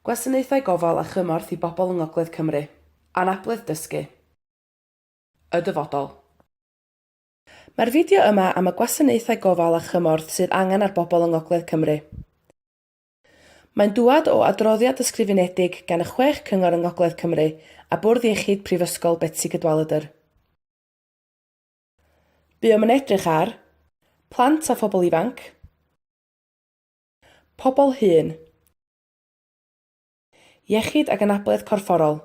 Gwasanaethau gofal a chymorth I bobl yng Ngogledd Cymru. Anabledd dysgu. Y dyfodol. Mae'r fideo yma am y gwasanaethau gofal a chymorth sydd angen ar bobl yng Ngogledd Cymru. Mae'n dŵad o adroddiad ysgrifenedig gan y 6 cyngor yng Ngogledd Cymru a Bwrdd Iechyd Prifysgol Betsi Cadwaladr. Buom yn edrych ar plant a phobl ifanc, pobl hŷn, iechyd ac anabledd corfforol,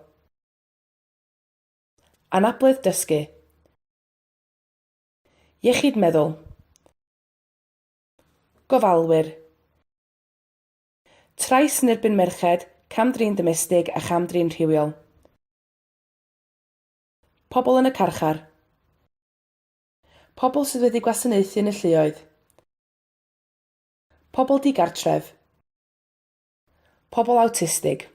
anabledd dysgu, iechyd meddwl, gofalwyr, trais yn erbyn merched, camdrin domestig a chamdrin rhywiol, pobl yn y carchar, pobl sydd wedi gwasanaethu yn y lluoedd, pobl digartref, pobl awtistig.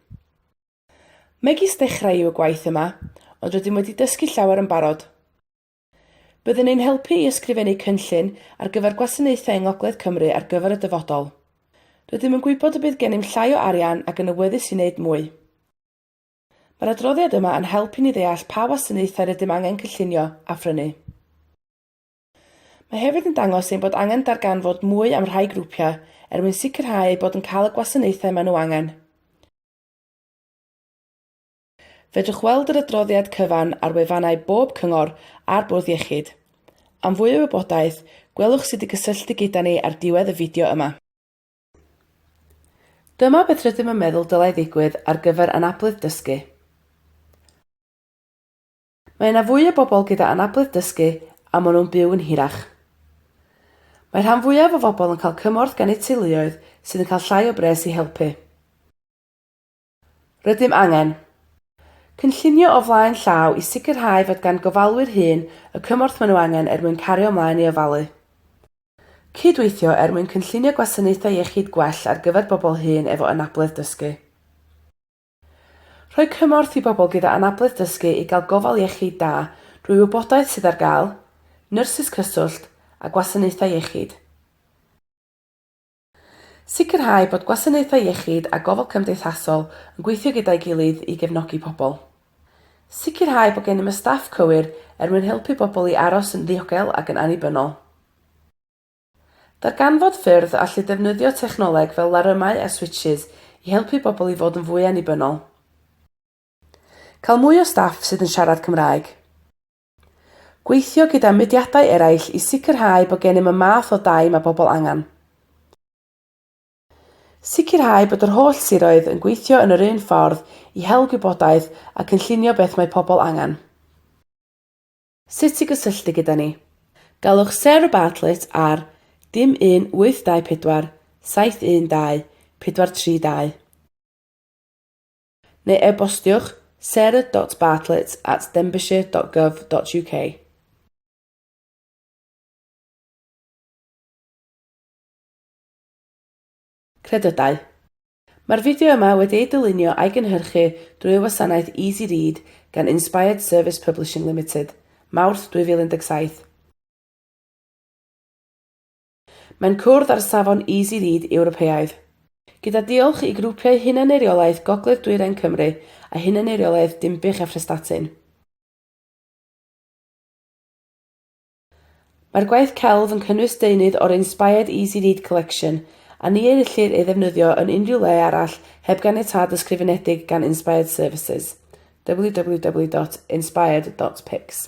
Megis dechrau yw y gwaith yma, ond rydym wedi dysgu llawer yn barod. Byddwn ni'n helpu I ysgrifennu cynllun ar gyfer gwasanaethau yng Ngogledd Cymru ar gyfer y dyfodol. Rydym yn gwybod y bydd gennym llai o arian ac yn awyddus I wneud mwy. Mae'r adroddiad yma yn helpu ni ddeall pa wasanaethau rydym angen cynllunio a phrynu. Mae hefyd yn dangos ein bod angen darganfod mwy am rhai grwpiau er mwyn sicrhau bod yn cael y gwasanaethau maen nhw angen. Fedrwch weld yr adroddiad cyfan ar wefannau bob cyngor a'r Bwrdd Iechyd. Am fwy o wybodaeth, gwelwch sut I gysylltu gyda ni ar diwedd y fideo yma. Dyma beth rydym yn meddwl dylai ddigwydd ar gyfer anabledd dysgu. Mae yna fwy o bobl gyda anabledd dysgu a maen nhw'n byw yn hirach. Mae rhan fwyaf o bobl yn cael cymorth gan eu teuluoedd sydd yn cael llai o bres I helpu. Rydym angen cynllunio o flaen llaw I sicrhau fod gan gofalwyr hŷn y cymorth maen nhw angen er mwyn cario ymlaen I ofalu. Cydweithio er mwyn cynllunio gwasanaethau iechyd gwell ar gyfer bobl hŷn efo anabledd dysgu. Rhoi cymorth I bobl gyda anabledd dysgu I gael gofal iechyd da drwy wybodaeth sydd ar gael, nyrsys cyswllt a gwasanaethau iechyd. Sicrhau bod gwasanaethau iechyd a gofal cymdeithasol yn gweithio gyda'i gilydd I gefnogi pobl. Sicrhau bod gennym y staff cywir er mwyn helpu bobl I aros yn ddiogel ac yn annibynnol. Darganfod ffyrdd allu defnyddio technoleg fel larymau a switches I helpu bobl I fod yn fwy annibynnol. Cael mwy o staff sydd yn siarad Cymraeg. Gweithio gyda mudiadau eraill I sicrhau bod gennym y math o dai mae bobl angen. Sicrhau bod yr holl siroedd yn gweithio yn yr un ffordd I hel gwybodaeth a cynllunio beth mae pobl angen. Sut I gysylltu gyda ni? Galwch Sarah Bartlett ar 01824 712 432 neu e-bostiwch sarah.bartlett@denbighshire.gov.uk. Credydau. Mae'r fideo yma wedi ei dylunio a'i gynhyrchu drwy wasanaeth Easy Read gan Inspired Service Publishing Limited, Mawrth 2017. Mae'n cwrdd ar safon Easy Read Ewropeaidd. Gyda diolch I grwpiau hunan-eiriolaeth Gogledd Dwyrain Cymru a hunan-eiriolaeth Dinbych a Phrestatyn. Mae'r gwaith celf yn cynnwys deunydd o'r Inspired Easy Read Collection a ni ellir ei ddefnyddio yn unrhyw le arall heb ganiatâd ysgrifenedig gan Inspired Services. www.inspired.pics